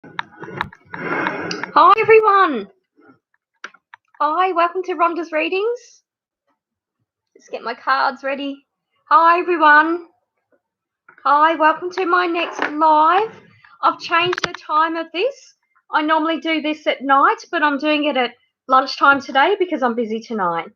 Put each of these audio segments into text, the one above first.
Hi everyone. Hi, welcome to Rhonda's readings. Let's get my cards ready. Hi everyone. Hi, welcome to my next live. I've changed the time of this. I normally do this at night, but I'm doing it at lunchtime today because I'm busy tonight.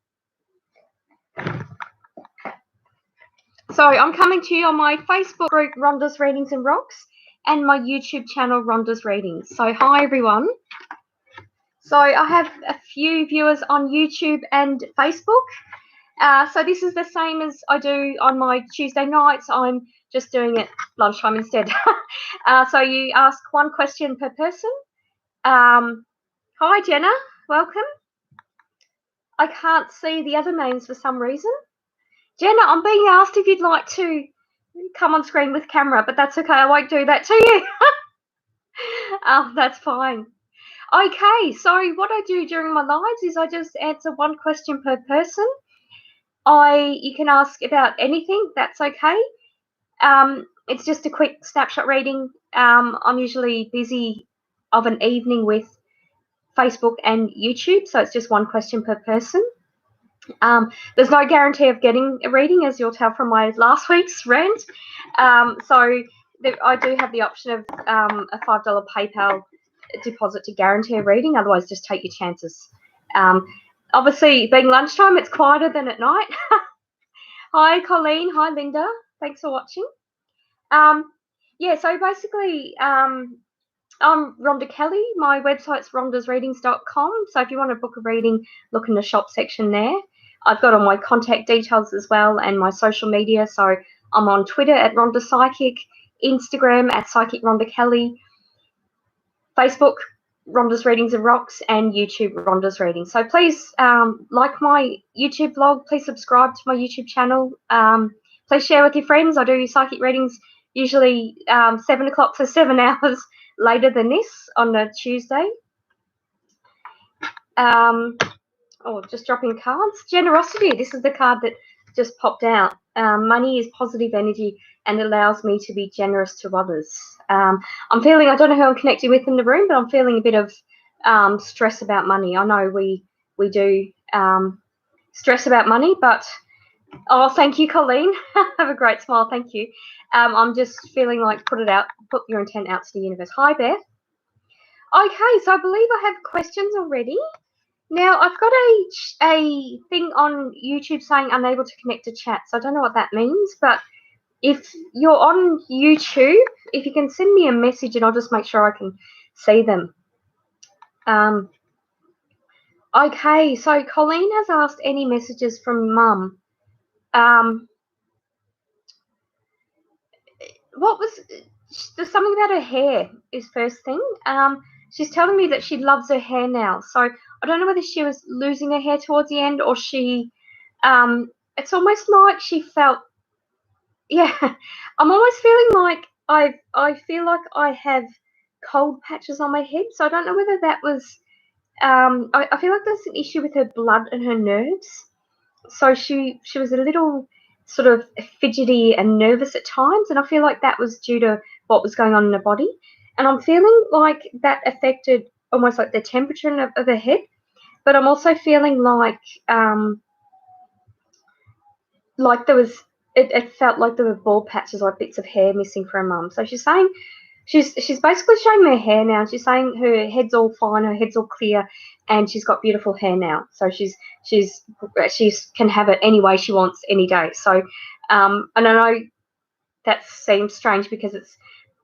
So I'm coming to you on my Facebook group, Rhonda's Readings and Rocks, and my YouTube channel, Rhonda's Readings. So hi everyone. So I have a few viewers on YouTube and Facebook. So this is the same as I do on my Tuesday nights. I'm just doing it lunchtime instead. So you ask one question per person. Hi, Jenna. Welcome. I can't see the other names for some reason. Jenna, I'm being asked if you'd like to come on screen with camera, but that's okay. I won't do that to you. That's fine. Okay, so what I do during my lives is I just answer one question per person. You can ask about anything, that's okay. It's just a quick snapshot reading. I'm usually busy of an evening with Facebook and YouTube, so it's just one question per person. There's no guarantee of getting a reading, as you'll tell from my last week's rant. So I do have the option of a $5 PayPal deposit to guarantee a reading. Otherwise, just take your chances. Obviously, being lunchtime, it's quieter than at night. Hi, Colleen. Hi, Linda. Thanks for watching. Yeah, so basically, I'm Rhonda Kelly. My website's rhondasreadings.com. So if you want to book a reading, look in the shop section there. I've got all my contact details as well and my social media. So I'm on Twitter at Rhonda Psychic, Instagram at Psychic Rhonda Kelly, Facebook Rhonda's Readings and Rocks, and YouTube Rhonda's Readings. So please like my YouTube vlog. Please subscribe to my YouTube channel. Please share with your friends. I do psychic readings usually 7 o'clock, so 7 hours later than this on a Tuesday. Just dropping cards. Generosity. This is the card that just popped out. Money is positive energy and allows me to be generous to others. I'm feeling, I don't know who I'm connecting with in the room, but I'm feeling a bit of stress about money. I know we do stress about money, but oh, thank you, Colleen. Have a great smile. Thank you. I'm just feeling like put your intent out to the universe. Hi, Beth. Okay, so I believe I have questions already. Now, I've got a thing on YouTube saying unable to connect to chat, so I don't know what that means, but if you're on YouTube, if you can send me a message and I'll just make sure I can see them. Okay, so Colleen has asked any messages from Mum. There's something about her hair is first thing. She's telling me that she loves her hair now. So I don't know whether she was losing her hair towards the end or it's almost like she felt, yeah, I'm almost feeling like I feel like I have cold patches on my head. So I don't know whether that was, I feel like there's an issue with her blood and her nerves. So she was a little sort of fidgety and nervous at times, and I feel like that was due to what was going on in her body. And I'm feeling like that affected almost like the temperature of her head, but I'm also feeling like there was it felt like there were bald patches, like bits of hair missing from her mum. So she's saying she's basically showing me her hair now. She's saying her head's all fine, her head's all clear, and she's got beautiful hair now. So she can have it any way she wants, any day. So and I know that seems strange because it's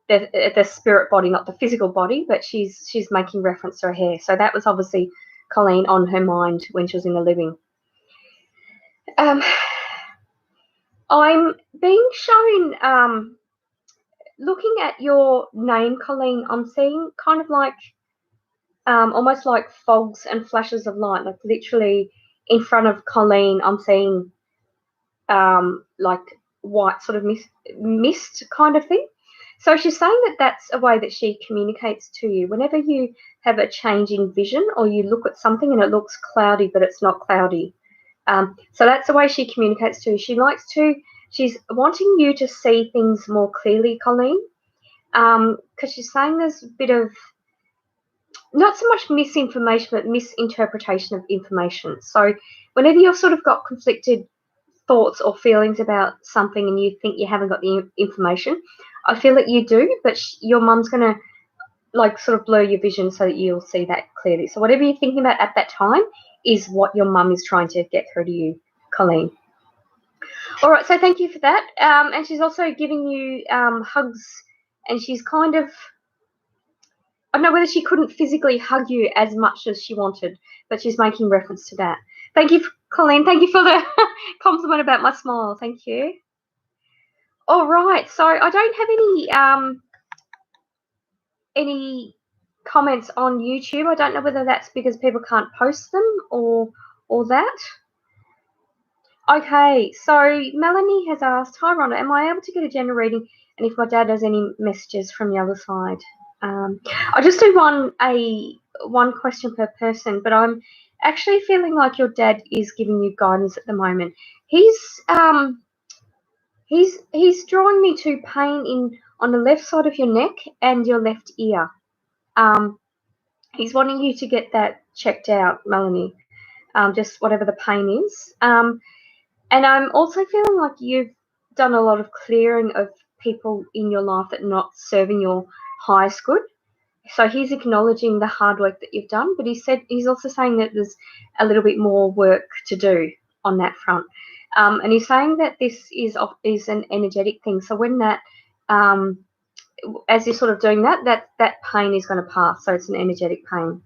the spirit body, not the physical body, but she's making reference to her hair. So that was obviously Colleen on her mind when she was in the living. I'm being shown, looking at your name, Colleen, I'm seeing kind of like almost like fogs and flashes of light, like literally in front of Colleen, I'm seeing like white sort of mist kind of thing. So she's saying that that's a way that she communicates to you. Whenever you have a change in vision or you look at something and it looks cloudy, but it's not cloudy. So that's the way she communicates to you. She's wanting you to see things more clearly, Colleen. because she's saying there's a bit of not so much misinformation, but misinterpretation of information. So whenever you've sort of got conflicted thoughts or feelings about something and you think you haven't got the information, I feel that you do, but your mum's going to like sort of blur your vision so that you'll see that clearly. So whatever you're thinking about at that time is what your mum is trying to get through to you, Colleen. All right, so thank you for that. And she's also giving you hugs, and she's kind of, I don't know whether she couldn't physically hug you as much as she wanted, but she's making reference to that. Thank you, Colleen. Thank you for the compliment about my smile. Thank you. All right, so I don't have any comments on YouTube. I don't know whether that's because people can't post them or that. Okay, so Melanie has asked, hi Rhonda, am I able to get a general reading, and if my dad has any messages from the other side? I just do one question per person, but I'm actually feeling like your dad is giving you guidance at the moment. He's drawing me to pain on the left side of your neck and your left ear. He's wanting you to get that checked out, Melanie. Just whatever the pain is. And I'm also feeling like you've done a lot of clearing of people in your life that are not serving your highest good. So he's acknowledging the hard work that you've done, but he's also saying that there's a little bit more work to do on that front. And he's saying that this is an energetic thing. So when that, as you're sort of doing that pain is going to pass. So it's an energetic pain,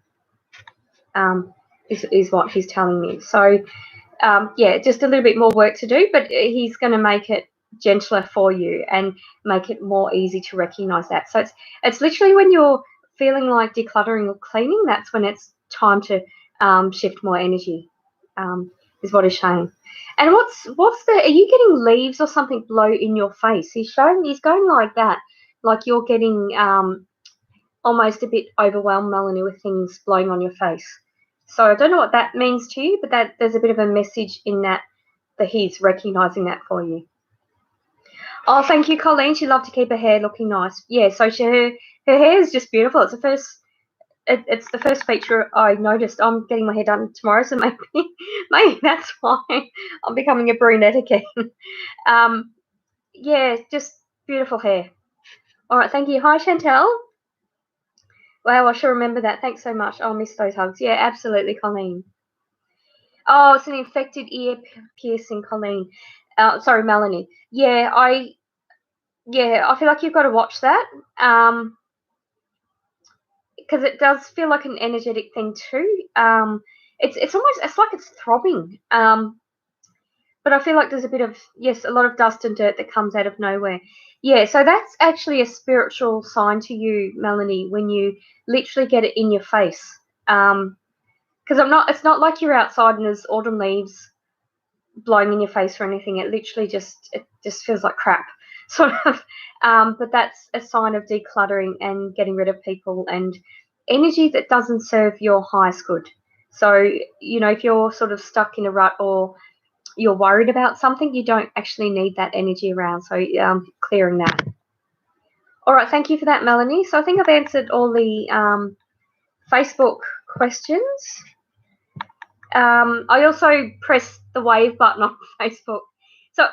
is what he's telling me. So yeah, just a little bit more work to do, but he's going to make it gentler for you and make it more easy to recognize that. So it's literally when you're feeling like decluttering or cleaning, that's when it's time to shift more energy, is what he's saying. And what's are you getting leaves or something blow in your face? He's going like that, like you're getting almost a bit overwhelmed, Melanie, with things blowing on your face. So I don't know what that means to you, but there's a bit of a message in that he's recognizing that for you. Oh, thank you, Colleen. She loved to keep her hair looking nice. Yeah, so her hair is just beautiful. It's the first feature I noticed. I'm getting my hair done tomorrow, so maybe that's why I'm becoming a brunette again. Yeah, just beautiful hair. All right, thank you. Hi, Chantel. Wow, I should remember that. Thanks so much. I'll miss those hugs. Yeah, absolutely, Colleen. Oh, it's an infected ear piercing, Colleen. Sorry, Melanie. Yeah, I feel like you've got to watch that. Because it does feel like an energetic thing too. It's like it's throbbing. But I feel like there's a bit of, a lot of dust and dirt that comes out of nowhere. Yeah, so that's actually a spiritual sign to you, Melanie, when you literally get it in your face. Because it's not like you're outside and there's autumn leaves blowing in your face or anything. It literally just feels like crap, sort of. But that's a sign of decluttering and getting rid of people and energy that doesn't serve your highest good. So, if you're sort of stuck in a rut or you're worried about something, you don't actually need that energy around. So clearing that. All right, thank you for that, Melanie. So I think I've answered all the Facebook questions. I also pressed the wave button on Facebook. So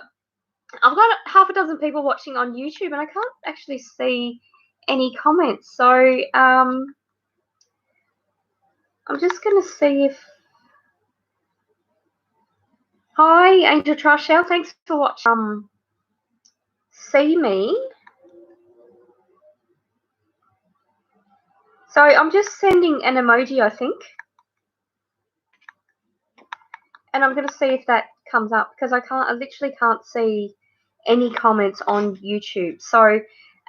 I've got half a dozen people watching on YouTube and I can't actually see any comments. So I'm just going to see if... Hi, Angel Trashell. Thanks for watching. See me. So I'm just sending an emoji, I think. And I'm going to see if that comes up because I literally can't see any comments on YouTube. So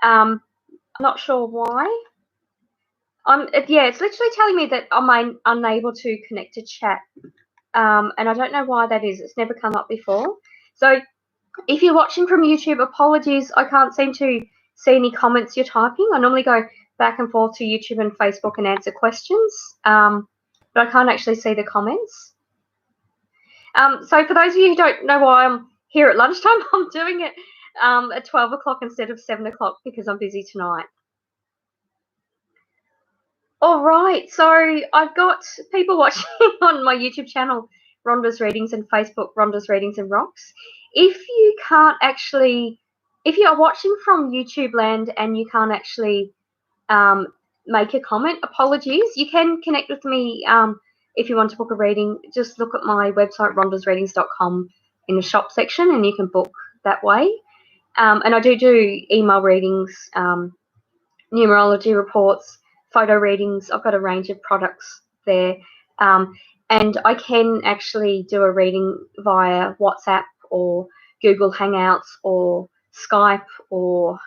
I'm not sure why. It's literally telling me that I'm unable to connect to chat. And I don't know why that is. It's never come up before. So if you're watching from YouTube, apologies. I can't seem to see any comments you're typing. I normally go back and forth to YouTube and Facebook and answer questions. But I can't actually see the comments. So for those of you who don't know why I'm here at lunchtime, I'm doing it at 12 o'clock instead of 7 o'clock because I'm busy tonight. All right, so I've got people watching on my YouTube channel, Rhonda's Readings, and Facebook, Rhonda's Readings and Rocks. If you can't actually, if you are watching from YouTube land and you can't actually make a comment, apologies. You can connect with me if you want to book a reading. Just look at my website, rhondasreadings.com, in the shop section, and you can book that way. And I do email readings, numerology reports, photo readings. I've got a range of products there. And I can actually do a reading via WhatsApp or Google Hangouts or Skype or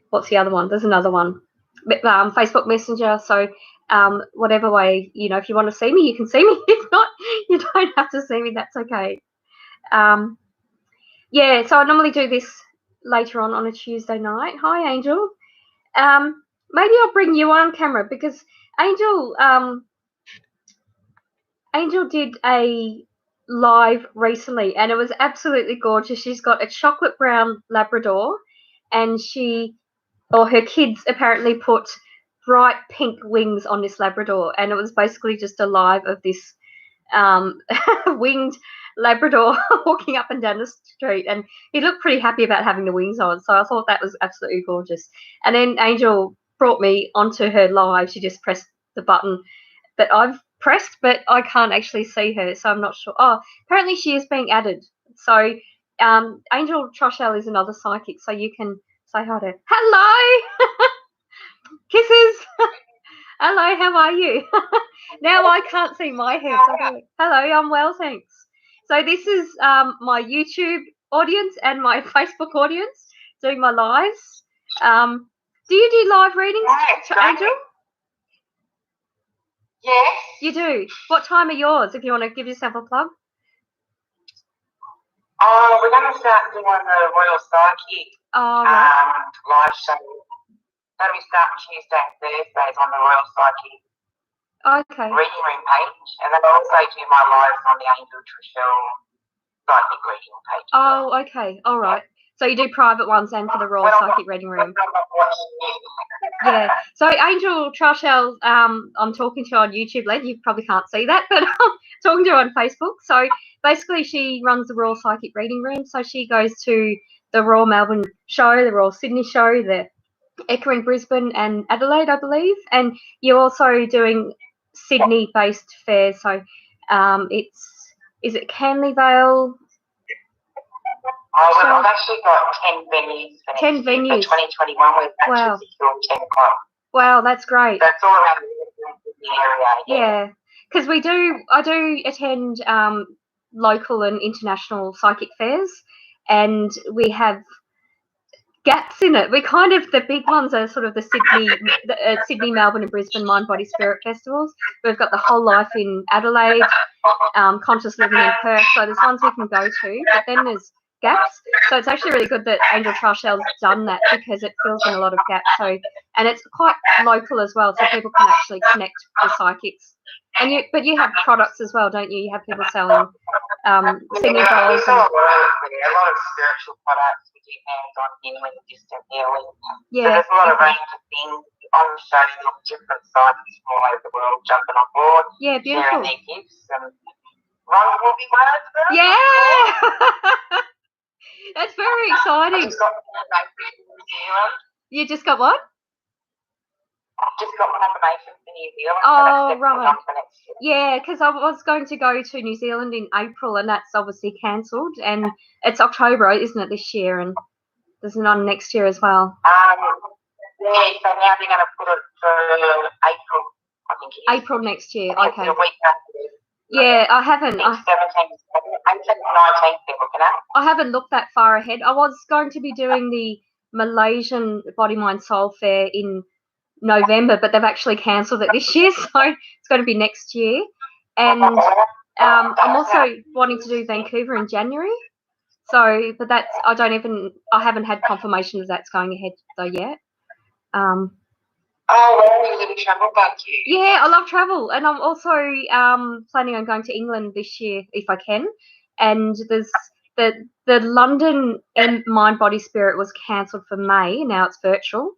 what's the other one? There's another one. Facebook Messenger. So whatever way, if you want to see me, you can see me. If not, you don't have to see me. That's okay. Yeah, so I normally do this later on a Tuesday night. Hi, Angel. Maybe I'll bring you on camera because Angel did a live recently and it was absolutely gorgeous. She's got a chocolate brown Labrador and her kids apparently put bright pink wings on this Labrador, and it was basically just a live of this winged Labrador walking up and down the street, and he looked pretty happy about having the wings on, so I thought that was absolutely gorgeous. And then Angel brought me onto her live. She just pressed the button that I've pressed, but I can't actually see her, so I'm not sure. Oh, apparently she is being added. So Angel Troshell is another psychic, so you can say hi to her. Hello! Kisses! Hello, how are you? Now I can't see my head. So hello, I'm well, thanks. So this is my YouTube audience and my Facebook audience doing my lives. Do you do live readings, Angel? Yes. You do? What time are yours, if you want to give yourself a plug? Oh, we're going to start doing the Royal Psychic live show. That'll be starting Tuesday and Thursdays on the Royal Psychic reading room page. And then I'll also do my lives on the Angel Troshell Psychic reading page. Oh, okay. All right. So you do private ones and for the Royal Psychic reading room. Yeah. So Angel Troshell, I'm talking to on YouTube land. You probably can't see that, but I'm talking to her on Facebook. So basically she runs the Royal Psychic reading room. So she goes to the Royal Melbourne show, the Royal Sydney show, the Eka in Brisbane and Adelaide, I believe. And you're also doing Sydney-based fairs. So is it Canley Vale? I've actually got 10 venues for 10 venues. For 2021. We've actually secured 10 o'clock. Wow, that's great. That's all around the area. Yeah, because I do attend local and international psychic fairs, and we have gaps in it. We kind of, the big ones are sort of the Sydney, Melbourne and Brisbane Mind, Body, Spirit festivals. We've got the Whole Life in Adelaide, Conscious Living in Perth. So there's ones we can go to, but then there's gaps. So it's actually really good that Angel Troshell's done that because it fills in a lot of gaps. So, and it's quite local as well, so people can actually connect with psychics. And but you have products as well, don't you? You have people selling singing bowls. We sell a lot of spiritual products. We do hands-on healing, distant healing. Yeah. So there's a lot of range of things on the show from different psychics from all over the world jumping on board. Yeah, beautiful. Sharing their gifts. And Rhonda will be one of them. Yeah. That's very exciting. I just got confirmation for New Zealand. You just got what? I just got confirmation for New Zealand. Oh, so right. Yeah, because I was going to go to New Zealand in April, and that's obviously cancelled. And it's October, isn't it, this year? And there's none next year as well. Yeah, so now they're going to put it for April, I think it is. April next year, okay. The week after. Yeah, I haven't. 17th, 18th, 19th, they're looking at. I haven't looked that far ahead. I was going to be doing the Malaysian Body, Mind, Soul Fair in November, but they've actually cancelled it this year, so it's going to be next year. And I'm also wanting to do Vancouver in January. So, but that's, I haven't had confirmation that that's going ahead though yet. Oh, well, you live in travel, don't you? Yeah, I love travel, and I'm also planning on going to England this year if I can. And there's the London Mind Body Spirit was cancelled for May. Now it's virtual,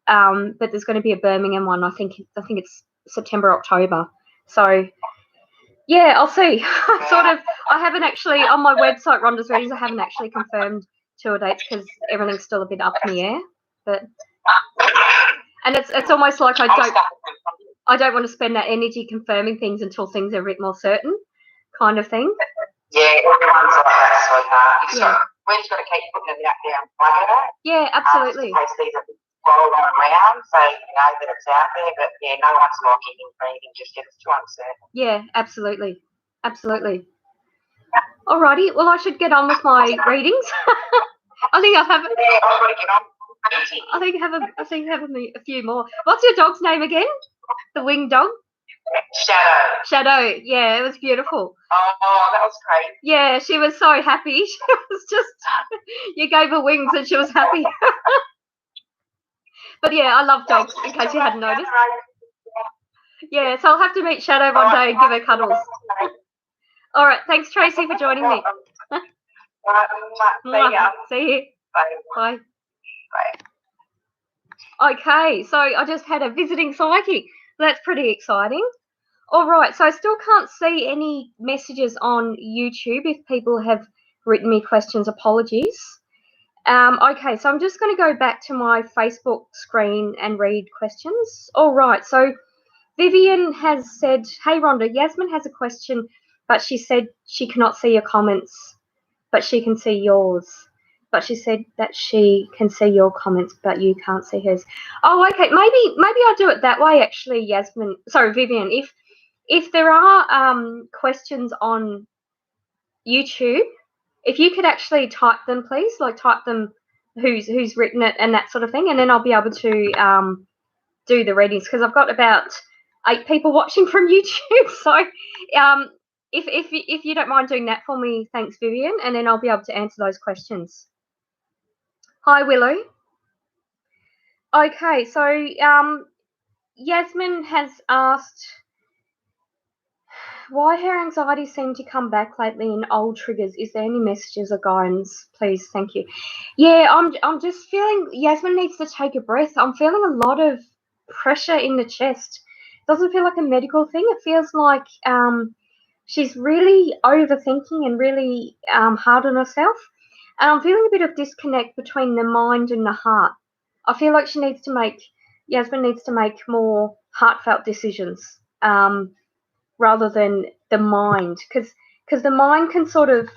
but there's going to be a Birmingham one. I think it's September, October. So yeah, I'll see. I haven't actually on my website, Rhonda's Readings. I haven't actually confirmed tour dates because everything's still a bit up in the air. And it's almost like I don't want to spend that energy confirming things until things are a bit more certain, kind of thing. Yeah, everyone's like that, sweetheart. We've just got to keep putting it out there and playing it. Yeah, absolutely. In case these are rolling around, so you know that it's out there. But yeah, no one's locking in for anything just yet. It's too uncertain. Yeah, absolutely. Alrighty, well I should get on with my readings. I think I'll have. Yeah, I've got to get on. I think have a few more. What's your dog's name again? The winged dog? Shadow. Yeah, it was beautiful. Oh, that was great. Yeah, she was so happy. She was just, you gave her wings and she was happy. But yeah, I love dogs, in case you hadn't noticed. Yeah, so I'll have to meet Shadow one day and give her cuddles. All right, thanks Tracy for joining me. See you. Bye. Okay, so I just had a visiting psychic. That's pretty exciting. All right, so I still can't see any messages on YouTube. If people have written me questions, apologies. Okay, so I'm just going to go back to my Facebook screen and read questions. All right, so Vivian has said, hey Rhonda, Yasmin has a question, but she said she cannot see your comments, but she can see yours. But she said that she can see your comments, but you can't see hers. Oh, okay, maybe I'll do it that way actually, Vivian. If there are questions on YouTube, if you could actually type them, please, like type them who's written it and that sort of thing, and then I'll be able to do the readings because I've got about 8 people watching from YouTube. So if you don't mind doing that for me, thanks, Vivian, and then I'll be able to answer those questions. Hi, Willow. Okay, so Yasmin has asked why her anxiety seemed to come back lately in old triggers. Is there any messages or guidance, please? Thank you. Yeah, I'm just feeling Yasmin needs to take a breath. I'm feeling a lot of pressure in the chest. It doesn't feel like a medical thing. It feels like she's really overthinking and really hard on herself. And I'm feeling a bit of disconnect between the mind and the heart. I feel like Yasmin needs to make more heartfelt decisions rather than the mind, because the mind can sort of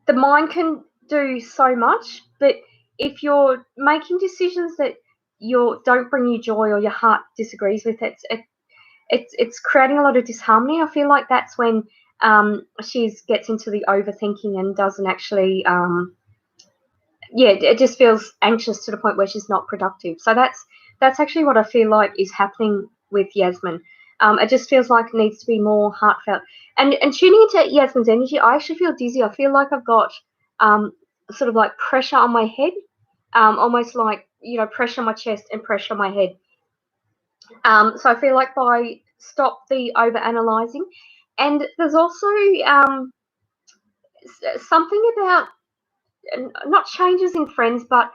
the mind can do so much, but if you're making decisions that don't bring you joy or your heart disagrees with it, it's creating a lot of disharmony. I feel like that's when she gets into the overthinking and doesn't actually it just feels anxious to the point where she's not productive. So that's actually what I feel like is happening with Yasmin. It just feels like it needs to be more heartfelt. And tuning into Yasmin's energy, I actually feel dizzy. I feel like I've got sort of like pressure on my head, almost like, pressure on my chest and pressure on my head. So I feel like by stop the over-analysing. And there's also something about not changes in friends, but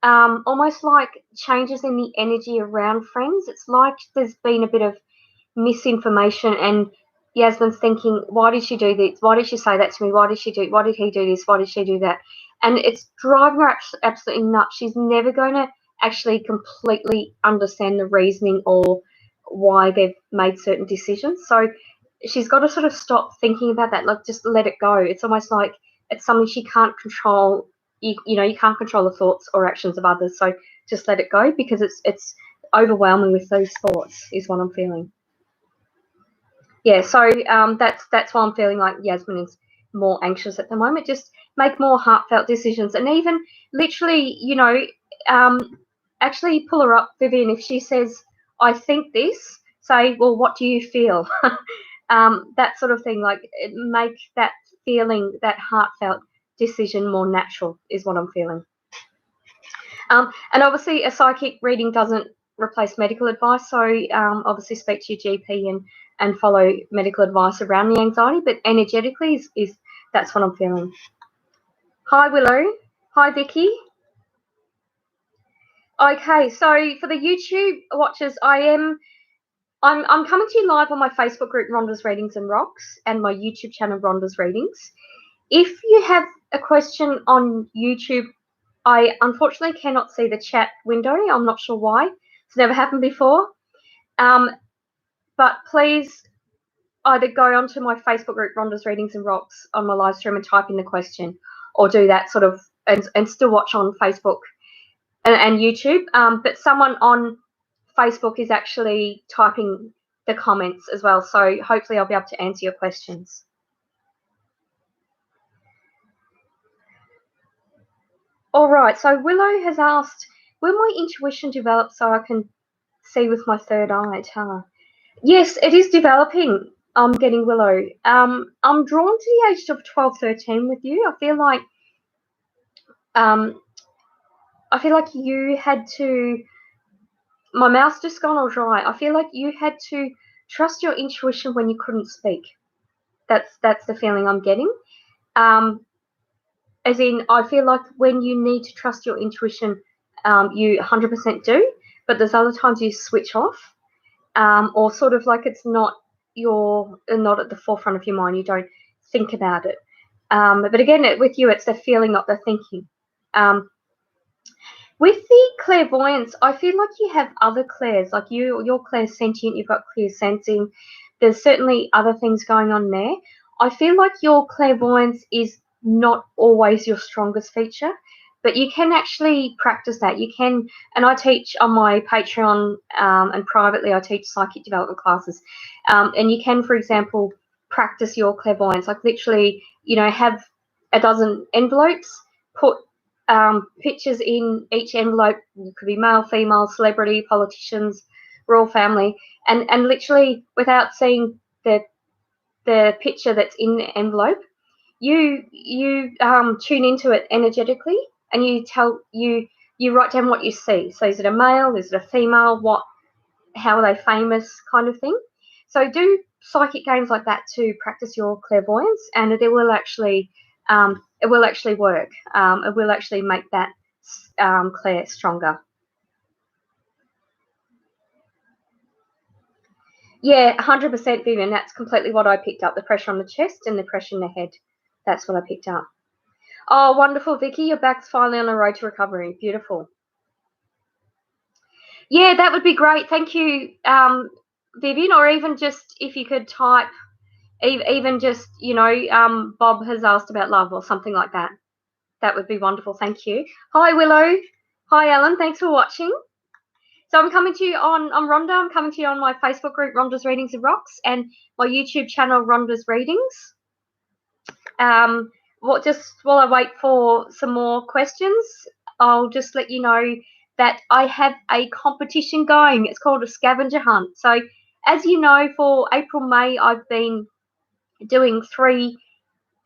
almost like changes in the energy around friends. It's like there's been a bit of misinformation and Yasmin's thinking, why did she do this? Why did she say that to me? Why did he do this? Why did she do that? And it's driving her absolutely nuts. She's never going to actually completely understand the reasoning or why they've made certain decisions. So she's got to sort of stop thinking about that, like just let it go. It's almost like it's something she can't control. You can't control the thoughts or actions of others. So just let it go because it's overwhelming with those thoughts is what I'm feeling. Yeah, so that's why I'm feeling like Yasmin is more anxious at the moment. Just make more heartfelt decisions, and even literally, actually pull her up, Vivian. If she says, "I think this," say, "Well, what do you feel?" That sort of thing. Like make that feeling, that heartfelt decision more natural is what I'm feeling. And obviously, a psychic reading doesn't replace medical advice. So obviously, speak to your GP and follow medical advice around the anxiety, but energetically is That's what I'm feeling. Hi, Willow. Hi, Vicky. Okay, so for the YouTube watchers, I'm coming to you live on my Facebook group, Rhonda's Readings and Rocks, and my YouTube channel, Rhonda's Readings. If you have a question on YouTube, I unfortunately cannot see the chat window. I'm not sure why. It's never happened before. But please either go onto my Facebook group, Rhonda's Readings and Rocks, on my live stream and type in the question, or do that sort of, and still watch on Facebook and YouTube. But someone on Facebook is actually typing the comments as well, so hopefully I'll be able to answer your questions. All right, so Willow has asked, will my intuition develop so I can see with my third eye? Yes, it is developing. I'm getting Willow. I'm drawn to the age of 12, 13 with you. I feel like you had to, my mouth's just gone all dry. I feel like you had to trust your intuition when you couldn't speak. That's the feeling I'm getting. As in, I feel like when you need to trust your intuition, you 100% do, but there's other times you switch off, or sort of like it's not at the forefront of your mind. You don't think about it. But again, with you, it's the feeling, not the thinking. With the clairvoyance, I feel like you have other clairs, like you're clairsentient, you've got clear sensing. There's certainly other things going on there. I feel like your clairvoyance is not always your strongest feature, but you can actually practice that. You can, and I teach on my Patreon, and privately I teach psychic development classes. And you can, for example, practice your clairvoyance, like literally, have a dozen envelopes, put pictures in each envelope. It could be male, female, celebrity, politicians, royal family, and literally without seeing the picture that's in the envelope, you tune into it energetically, and you write down what you see. So is it a male? Is it a female? How are they famous? Kind of thing. So do psychic games like that to practice your clairvoyance, and it will actually work. It will actually make that clair stronger. Yeah, 100%, Vivian. That's completely what I picked up. The pressure on the chest and the pressure in the head. That's what I picked up. Oh, wonderful, Vicky. Your back's finally on the road to recovery. Beautiful. Yeah, that would be great. Thank you, Vivian. Or even just if you could type, even just, Bob has asked about love or something like that. That would be wonderful. Thank you. Hi, Willow. Hi, Ellen. Thanks for watching. So I'm coming to you I'm Rhonda. I'm coming to you on my Facebook group, Rhonda's Readings and Rocks, and my YouTube channel, Rhonda's Readings. Just while I wait for some more questions, I'll just let you know that I have a competition going. It's called a scavenger hunt. So as you know, for April, May, I've been doing 3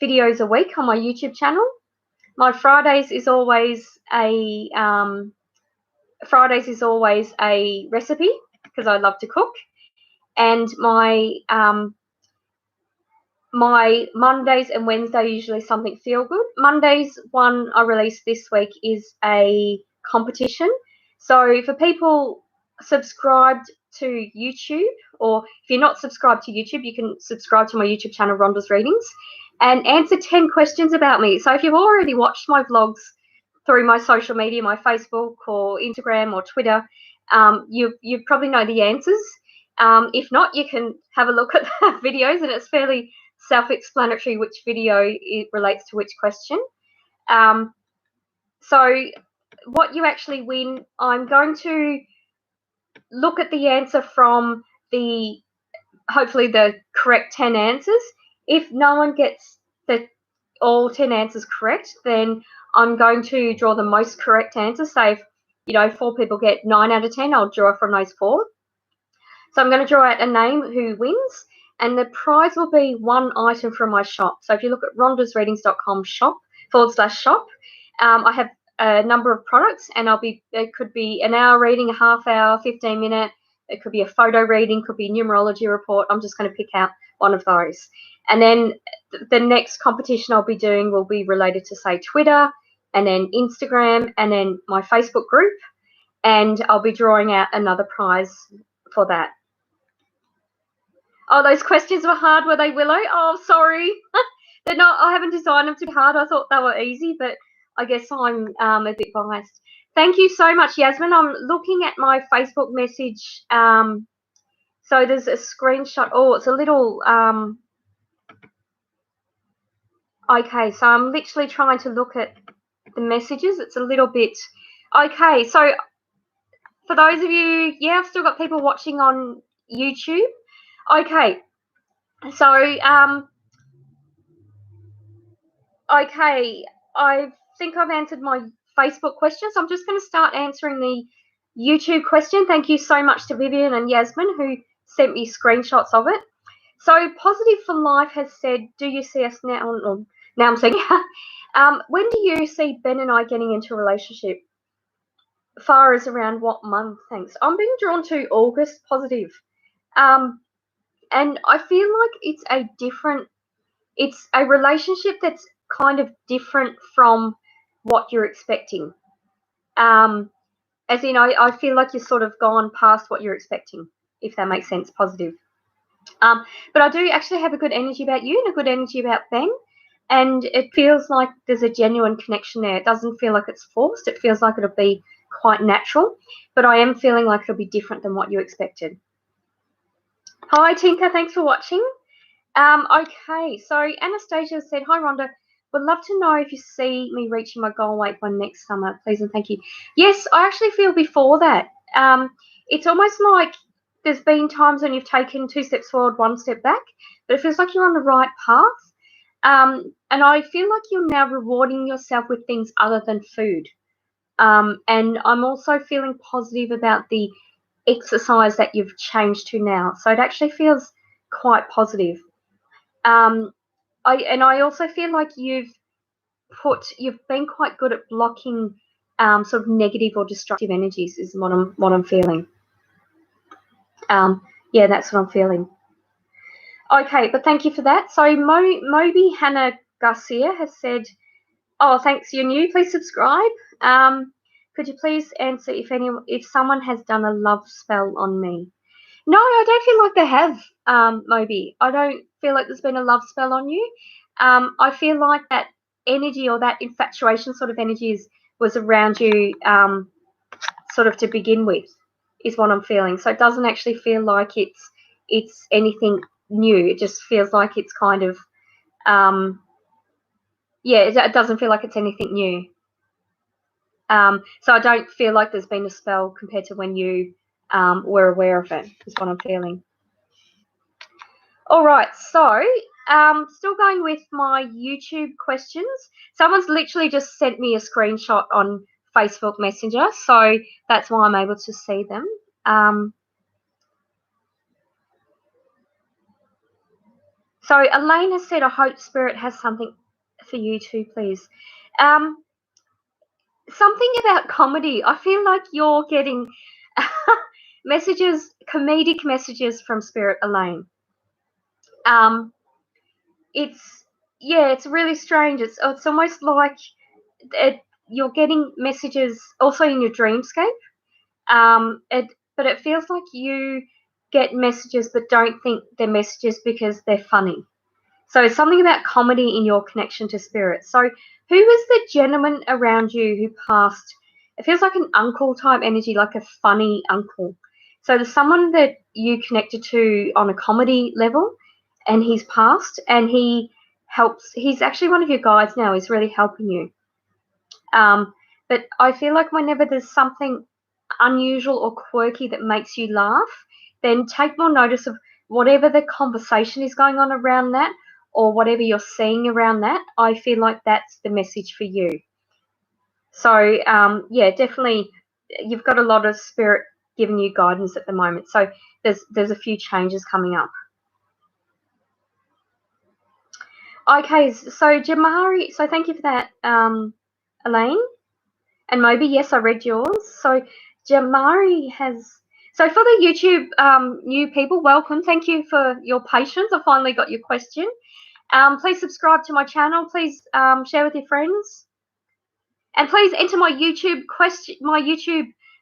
videos a week on my YouTube channel. My Fridays is always a recipe, because I love to cook, and my Mondays and Wednesday usually something feel good. Mondays one I released this week is a competition. So for people subscribed to YouTube, or if you're not subscribed to YouTube, you can subscribe to my YouTube channel, Rhonda's Readings, and answer 10 questions about me. So if you've already watched my vlogs through my social media, my Facebook or Instagram or Twitter, you probably know the answers. If not, you can have a look at the videos, and it's fairly self-explanatory which video it relates to which question. So what you actually win, I'm going to look at the answer from hopefully the correct 10 answers. If no one gets all 10 answers correct, then I'm going to draw the most correct answers. Say if 4 people get 9 out of 10, I'll draw from those 4. So I'm going to draw out a name who wins, and the prize will be 1 item from my shop. So if you look at rhondasreadings.com /shop, I have a number of products, and it could be an hour reading, a half hour, 15-minute. It could be a photo reading, could be a numerology report. I'm just going to pick out one of those. And then the next competition I'll be doing will be related to, say, Twitter, and then Instagram, and then my Facebook group, and I'll be drawing out another prize for that. Oh, those questions were hard, were they, Willow? Oh, sorry. They're not. I haven't designed them to be hard. I thought they were easy, but I guess I'm a bit biased. Thank you so much, Yasmin. I'm looking at my Facebook message. So there's a screenshot. Oh, it's a little. Okay, so I'm literally trying to look at the messages. It's a little bit. Okay, so for those of you, yeah, I've still got people watching on YouTube. Okay, so okay, I think I've answered my Facebook questions. I'm just going to start answering the YouTube question. Thank you so much to Vivian and Yasmin who sent me screenshots of it. So Positive for Life has said, do you see us now? Or now I'm saying, when do you see Ben and I getting into a relationship? Far as around what month? Thanks. I'm being drawn to August, Positive. And I feel like it's a relationship that's kind of different from what you're expecting. As in, I feel like you've sort of gone past what you're expecting, if that makes sense, Positive. But I do actually have a good energy about you and a good energy about Ben. And it feels like there's a genuine connection there. It doesn't feel like it's forced. It feels like it'll be quite natural. But I am feeling like it'll be different than what you expected. Hi, Tinker. Thanks for watching. Okay, so Anastasia said, hi, Rhonda. Would love to know if you see me reaching my goal weight by next summer, please and thank you. Yes, I actually feel before that. It's almost like there's been times when you've taken 2 steps forward, 1 step back, but it feels like you're on the right path. And I feel like you're now rewarding yourself with things other than food. And I'm also feeling positive about the exercise that you've changed to now. So it actually feels quite positive. I also feel like you've been quite good at blocking sort of negative or destructive energies is what I'm feeling. Yeah, that's what I'm feeling. Okay, but thank you for that. So Moby Hannah Garcia has said, oh, thanks, you're new, please subscribe. Could you please answer if someone has done a love spell on me? No, I don't feel like they have, Moby. I don't feel like there's been a love spell on you. I feel like that energy or that infatuation sort of energy was around you sort of to begin with, is what I'm feeling. So it doesn't actually feel like it's anything new. It just feels like it's kind of, yeah, it doesn't feel like it's anything new. So I don't feel like there's been a spell compared to when you were aware of it, is what I'm feeling. All right, so still going with my YouTube questions. Someone's literally just sent me a screenshot on Facebook Messenger, so that's why I'm able to see them. So Elaine has said, I hope Spirit has something for you too, please. Something about comedy. I feel like you're getting messages, comedic messages from Spirit, Elaine. It's really strange. It's almost like you're getting messages also in your dreamscape. But it feels like you get messages but don't think they're messages because they're funny. So something about comedy in your connection to Spirit. So who was the gentleman around you who passed? It feels like an uncle type energy, like a funny uncle. So there's someone that you connected to on a comedy level, and he's passed, and he helps. He's actually one of your guides now. He's really helping you. But I feel like whenever there's something unusual or quirky that makes you laugh, then take more notice of whatever the conversation is going on around that, or whatever you're seeing around that. I feel like that's the message for you. So yeah, definitely you've got a lot of Spirit giving you guidance at the moment. So there's a few changes coming up. Okay, so Jamari, so thank you for that, Elaine. And Moby, yes, I read yours. So Jamari has, So for the YouTube new people, welcome. Thank you for your patience. I finally got your question. Please subscribe to my channel. Please share with your friends. And please enter my YouTube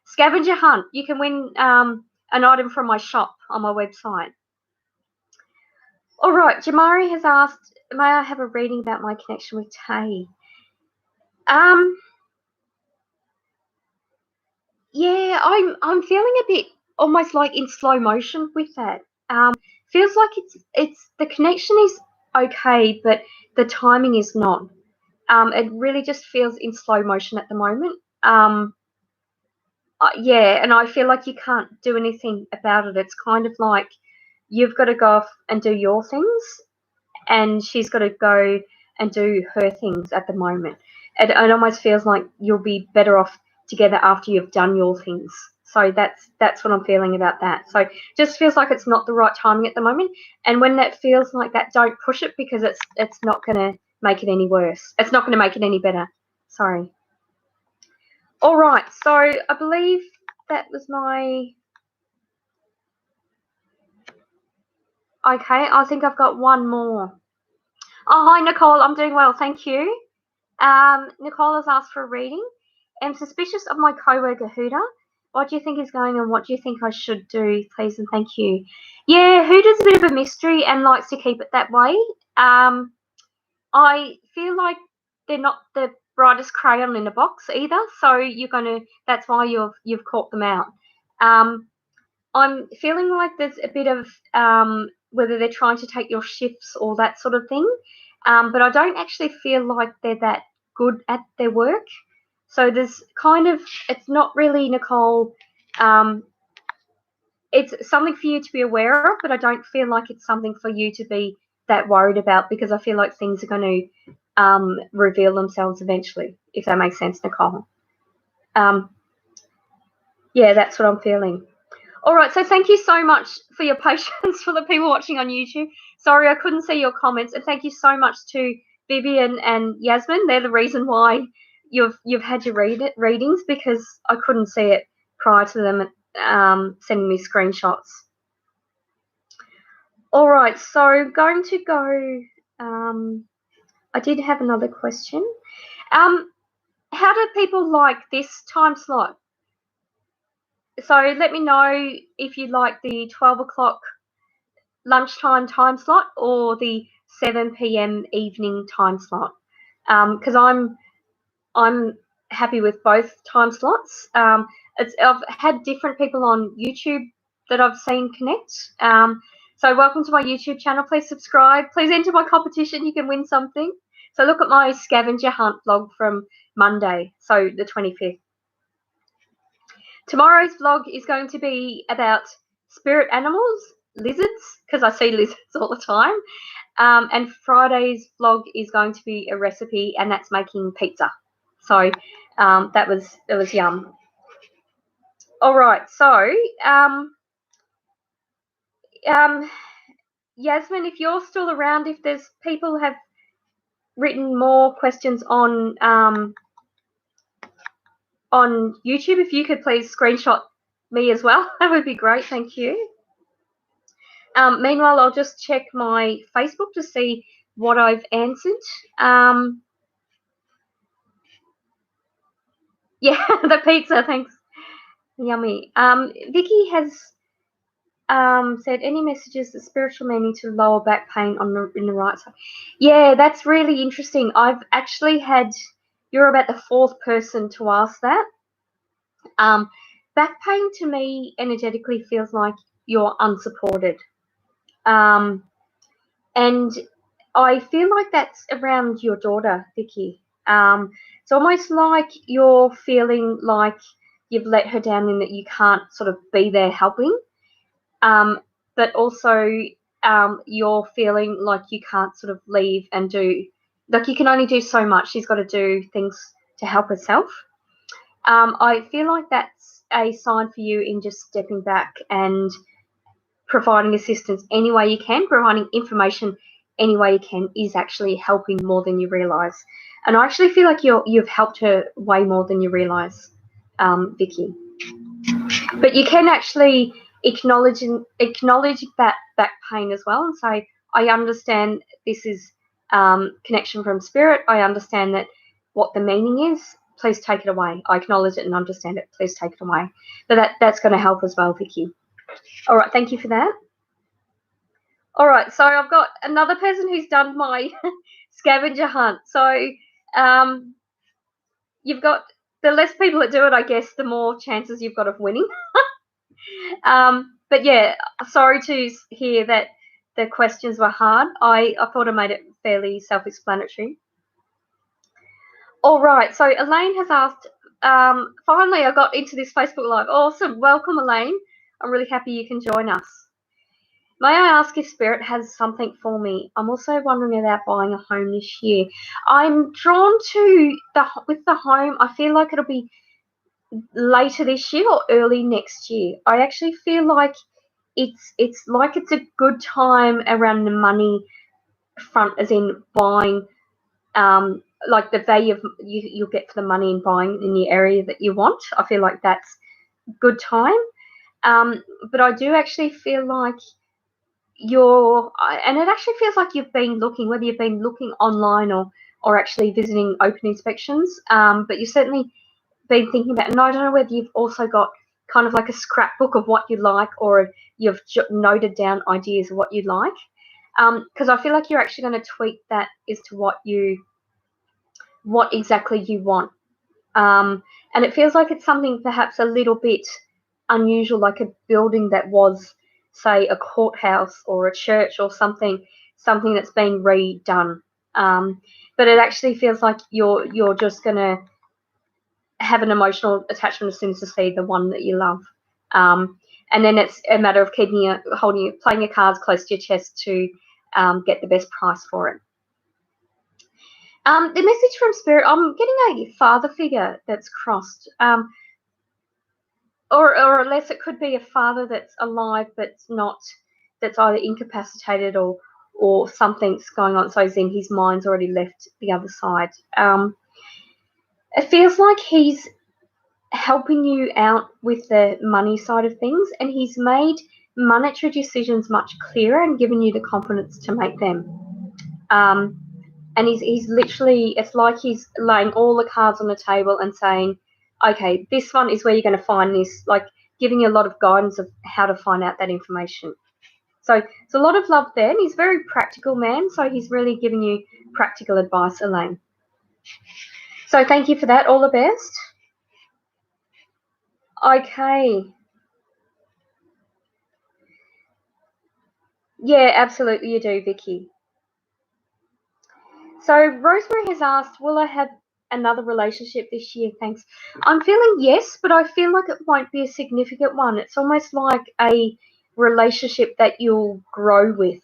scavenger hunt. You can win an item from my shop on my website. All right, Jamari has asked, may I have a reading about my connection with Tay? Yeah, I'm feeling a bit almost like in slow motion with that. Feels like it's the connection is okay, but the timing is not. It really just feels in slow motion at the moment. Yeah, and I feel like you can't do anything about it. It's kind of like you've got to go off and do your things, and she's got to go and do her things at the moment. It almost feels like you'll be better off together after you've done your things. So that's what I'm feeling about that. So just feels like it's not the right timing at the moment. And when that feels like that, don't push it, because it's not going to make it any worse. It's not going to make it any better. Sorry. All right. So I believe that was my. Okay. I think I've got one more. Oh, hi, Nicole. I'm doing well. Thank you. Nicole has asked for a reading. I'm suspicious of my co-worker Huda. What do you think is going on? What do you think I should do? Please and thank you. Yeah, Huda's a bit of a mystery and likes to keep it that way. I feel like they're not the brightest crayon in the box either. So that's why you've caught them out. I'm feeling like there's a bit of whether they're trying to take your shifts or that sort of thing. But I don't actually feel like they're that good at their work. So there's it's not really, Nicole, it's something for you to be aware of, but I don't feel like it's something for you to be that worried about, because I feel like things are going to reveal themselves eventually, if that makes sense, Nicole. Yeah, that's what I'm feeling. All right, so thank you so much for your patience for the people watching on YouTube. Sorry, I couldn't see your comments, and thank you so much to Vivian and Yasmin. They're the reason why you've had your readings, because I couldn't see it prior to them sending me screenshots. All right, so going to go. I did have another question. How do people like this time slot? So let me know if you like the 12 o'clock lunchtime time slot or the 7 p.m. evening time slot, because I'm happy with both time slots. I've had different people on YouTube that I've seen connect. So welcome to my YouTube channel. Please subscribe. Please enter my competition. You can win something. So look at my scavenger hunt vlog from Monday, so the 25th. Tomorrow's vlog is going to be about spirit animals, lizards, because I see lizards all the time. And Friday's vlog is going to be a recipe, and that's making pizza. So that was yum. All right, so Yasmin, if you're still around, if there's people have written more questions on YouTube, if you could please screenshot me as well, that would be great. Thank you. Meanwhile, I'll just check my Facebook to see what I've answered. Yeah, the pizza, thanks. Yummy. Vicky has said, any messages, the spiritual meaning to lower back pain in the right side? Yeah, that's really interesting. I've actually had, you're about the fourth person to ask that. Back pain to me energetically feels like you're unsupported. And I feel like that's around your daughter, Vicky. It's almost like you're feeling like you've let her down in that you can't sort of be there helping. But also you're feeling like you can't sort of leave and do, like you can only do so much. She's got to do things to help herself. I feel like that's a sign for you in just stepping back and providing assistance any way you can, providing information any way you can is actually helping more than you realise. And I actually feel like you've helped her way more than you realise, Vicky. But you can actually acknowledge that back pain as well and say, I understand this is connection from spirit. I understand that what the meaning is. Please take it away. I acknowledge it and understand it. Please take it away. But that's going to help as well, Vicky. All right, thank you for that. All right, so I've got another person who's done my scavenger hunt. So you've got, the less people that do it, I guess, the more chances you've got of winning. But yeah, sorry to hear that the questions were hard. I thought I made it fairly self-explanatory. All right, so Elaine has asked, finally I got into this Facebook Live. Awesome, welcome Elaine. I'm really happy you can join us. May I ask if Spirit has something for me? I'm also wondering about buying a home this year. I'm drawn to with the home. I feel like it'll be later this year or early next year. I actually feel like it's a good time around the money front, as in buying, like the value of you'll get for the money in buying in the area that you want. I feel like that's a good time. But I do actually feel like and it actually feels like you've been looking, whether you've been looking online or actually visiting open inspections, but you've certainly been thinking about, and I don't know whether you've also got kind of like a scrapbook of what you like, or you've noted down ideas of what you like, because I feel like you're actually going to tweak that as to what exactly you want, and it feels like it's something perhaps a little bit unusual, like a building that was, say, a courthouse or a church or something that's been redone. But it actually feels like you're just going to have an emotional attachment as soon as you see the one that you love. And then it's a matter of playing your cards close to your chest to get the best price for it. The message from Spirit, I'm getting a father figure that's crossed. Or unless it could be a father that's alive that's either incapacitated or something's going on, so in his mind's already left the other side. It feels like he's helping you out with the money side of things, and he's made monetary decisions much clearer and given you the confidence to make them. And he's literally, it's like he's laying all the cards on the table and saying, okay, this one is where you're going to find this, like giving you a lot of guidance of how to find out that information. So it's a lot of love there, and he's a very practical man, so he's really giving you practical advice, Elaine. So thank you for that. All the best. Okay. Yeah, absolutely you do, Vicky. So Rosemary has asked, will I have another relationship this year? Thanks. I'm feeling yes, but I feel like it won't be a significant one. It's almost like a relationship that you'll grow with.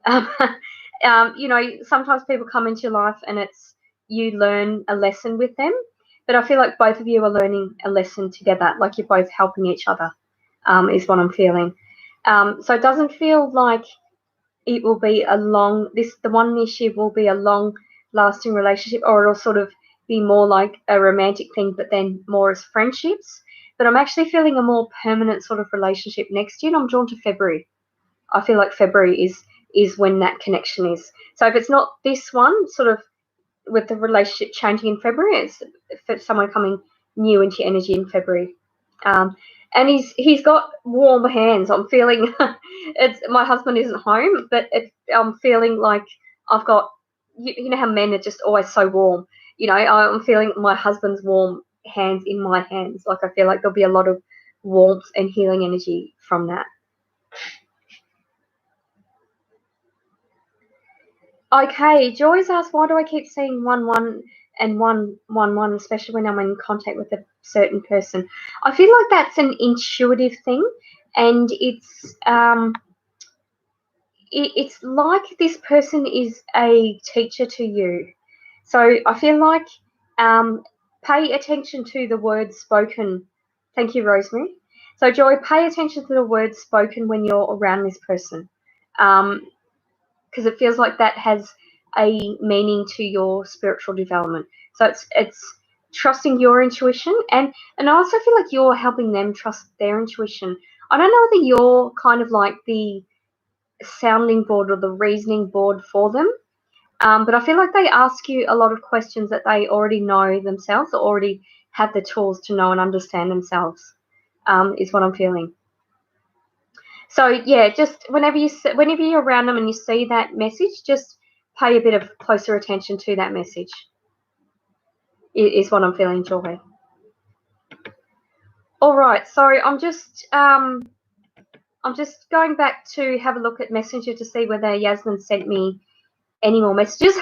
You know, sometimes people come into your life and it's you learn a lesson with them, but I feel like both of you are learning a lesson together, like you're both helping each other, is what I'm feeling. So it doesn't feel like it will be the one this year will be a long lasting relationship, or it'll sort of be more like a romantic thing, but then more as friendships. But I'm actually feeling a more permanent sort of relationship next year, and I'm drawn to February. I feel like February is when that connection is. So if it's not this one, sort of with the relationship changing in February, it's for someone coming new into your energy in February. And he's got warm hands. I'm feeling my husband isn't home, but I'm feeling like I've got, you know how men are just always so warm. You know, I'm feeling my husband's warm hands in my hands. Like I feel like there'll be a lot of warmth and healing energy from that. Okay, Joy's asked, why do I keep seeing 1-1 and 1-1-1, especially when I'm in contact with a certain person? I feel like that's an intuitive thing, and it's like this person is a teacher to you. So I feel like pay attention to the words spoken. Thank you, Rosemary. So Joy, pay attention to the words spoken when you're around this person. Because it feels like that has a meaning to your spiritual development. So it's trusting your intuition, and I also feel like you're helping them trust their intuition. I don't know whether you're kind of like the sounding board or the reasoning board for them, but I feel like they ask you a lot of questions that they already know themselves, or already have the tools to know and understand themselves, is what I'm feeling. So yeah, just whenever you're around them and you see that message, just pay a bit of closer attention to that message. Is what I'm feeling, Joy. All right, so I'm just going back to have a look at Messenger to see whether Yasmin sent me any more messages.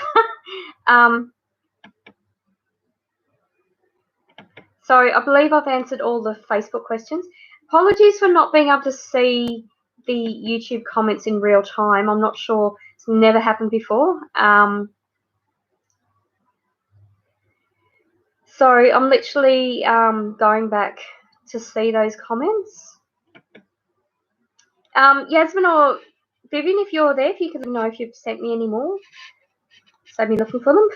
So I believe I've answered all the Facebook questions. Apologies for not being able to see the YouTube comments in real time. I'm not sure. It's never happened before. So I'm literally going back to see those comments. Yasmin or Vivian, if you're there, if you could let me know if you've sent me any more. Save me looking for them.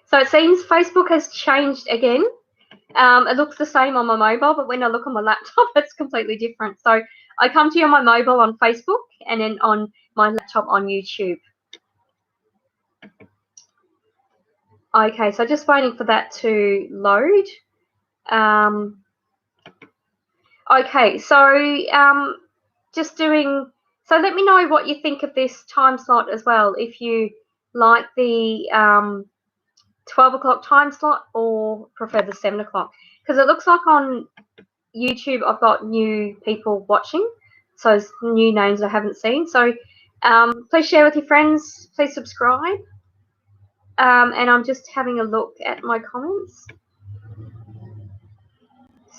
So it seems Facebook has changed again. It looks the same on my mobile, but when I look on my laptop, it's completely different. So I come to you on my mobile on Facebook, and then on my laptop on YouTube. Okay, so just waiting for that to load. Okay, so just doing. So let me know what you think of this time slot as well. If you like the 12 o'clock time slot or prefer the 7 o'clock, because it looks like on YouTube I've got new people watching, so it's new names I haven't seen. So please share with your friends, please subscribe, and I'm just having a look at my comments.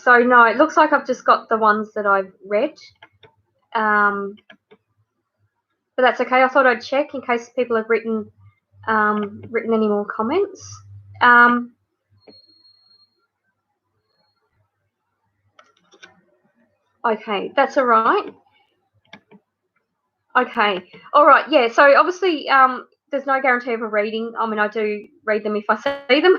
So no, it looks like I've just got the ones that I've read, but that's okay. I thought I'd check in case people have written any more comments. Okay, that's all right. Okay, all right, yeah. So obviously, there's no guarantee of a reading. I mean, I do read them if I see them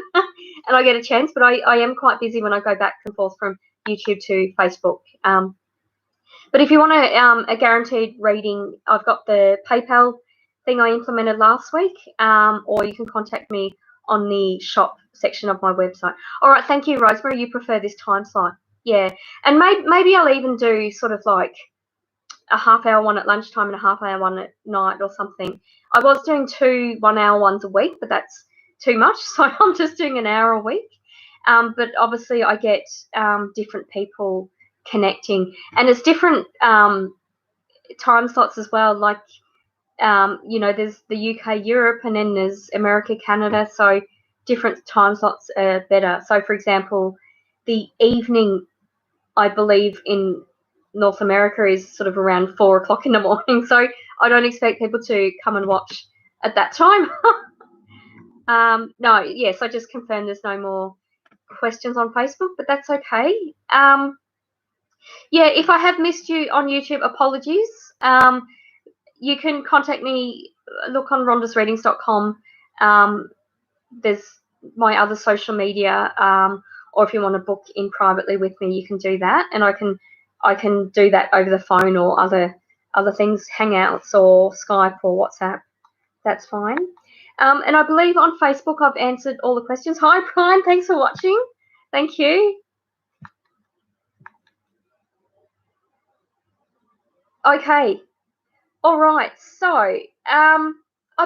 and I get a chance, but I am quite busy when I go back and forth from YouTube to Facebook. But if you want a guaranteed reading, I've got the PayPal thing I implemented last week, or you can contact me on the shop section of my website. All right, thank you, Rosemary. You prefer this time slot. Yeah, and maybe I'll even do sort of like a half-hour one at lunchtime and a half-hour one at night or something. I was doing 2 1-hour ones a week, but that's too much, so I'm just doing an hour a week. But obviously I get different people connecting, and it's different time slots as well. Like, you know, there's the UK, Europe, and then there's America, Canada, so different time slots are better. So, for example, the evening, I believe, in North America is sort of around 4 o'clock in the morning, so I don't expect people to come and watch at that time. No, yes, I just confirmed there's no more questions on Facebook, but that's okay. Yeah, if I have missed you on YouTube, apologies. You can contact me, look on rhondasreadings.com. There's my other social media, or if you want to book in privately with me, you can do that, and I can do that over the phone or other things, Hangouts or Skype or WhatsApp. That's fine. And I believe on Facebook I've answered all the questions. Hi, Brian. Thanks for watching. Thank you. Okay. All right. So I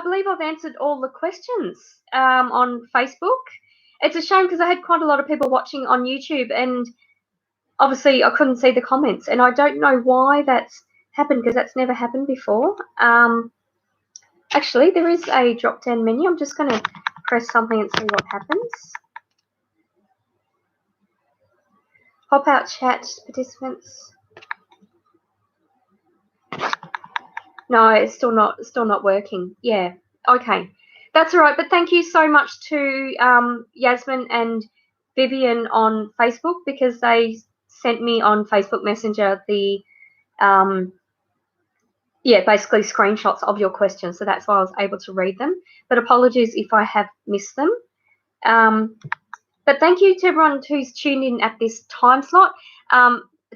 believe I've answered all the questions on Facebook. It's a shame because I had quite a lot of people watching on YouTube, and obviously I couldn't see the comments, and I don't know why that's happened because that's never happened before. Actually, there is a drop-down menu. I'm just going to press something and see what happens. Pop out chat participants. No, it's still not working. Yeah. Okay. That's all right. But thank you so much to Yasmin and Vivian on Facebook, because they sent me on Facebook Messenger the yeah, basically screenshots of your questions. So that's why I was able to read them. But apologies if I have missed them. But thank you to everyone who's tuned in at this time slot.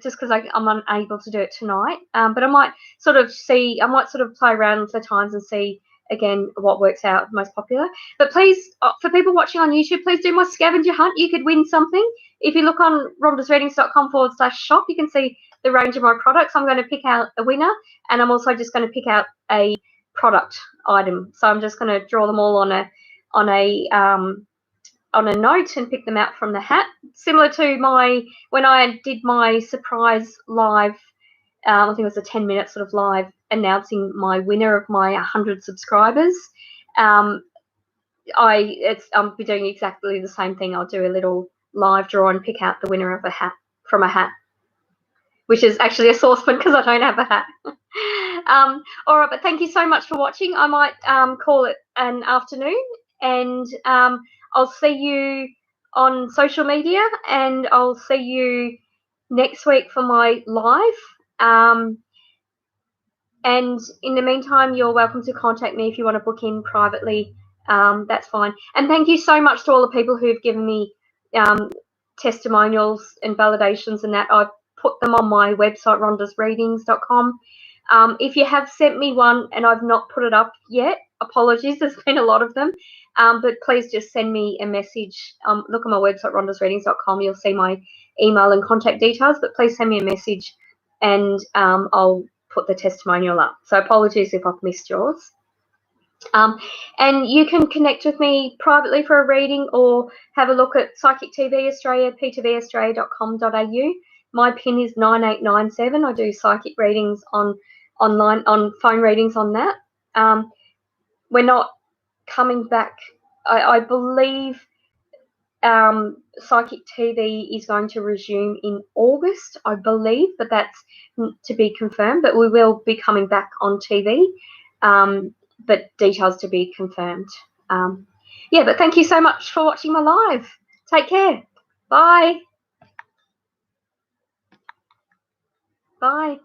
Just because I'm unable to do it tonight. But I might sort of play around with the times and see again what works out most popular. But please, for people watching on YouTube, please do my scavenger hunt. You could win something. If you look on rhondasreadings.com/shop, you can see the range of my products. I'm going to pick out a winner, and I'm also just going to pick out a product item. So I'm just going to draw them all on a note and pick them out from the hat, similar to when I did my surprise live. I think it was a 10-minute sort of live announcing my winner of my 100 subscribers. I'll be doing exactly the same thing. I'll do a little live draw and pick out the winner of a hat from a hat, which is actually a saucepan because I don't have a hat. All right, but thank you so much for watching. I might call it an afternoon, and I'll see you on social media, and I'll see you next week for my live. And in the meantime, you're welcome to contact me if you want to book in privately. That's fine. And thank you so much to all the people who've given me testimonials and validations and that. I've put them on my website, rhondasreadings.com. If you have sent me one and I've not put it up yet, apologies, there's been a lot of them. But please just send me a message. Look at my website, rhondasreadings.com. You'll see my email and contact details, but please send me a message and I'll put the testimonial up. So apologies if I've missed yours. And you can connect with me privately for a reading or have a look at Psychic TV Australia, ptvaustralia.com.au. My PIN is 9897. I do psychic readings online, on phone readings on that. We're not coming back. I believe Psychic TV is going to resume in August, I believe, but that's to be confirmed. But we will be coming back on TV, but details to be confirmed. Yeah, but thank you so much for watching my live. Take care. Bye. Bye.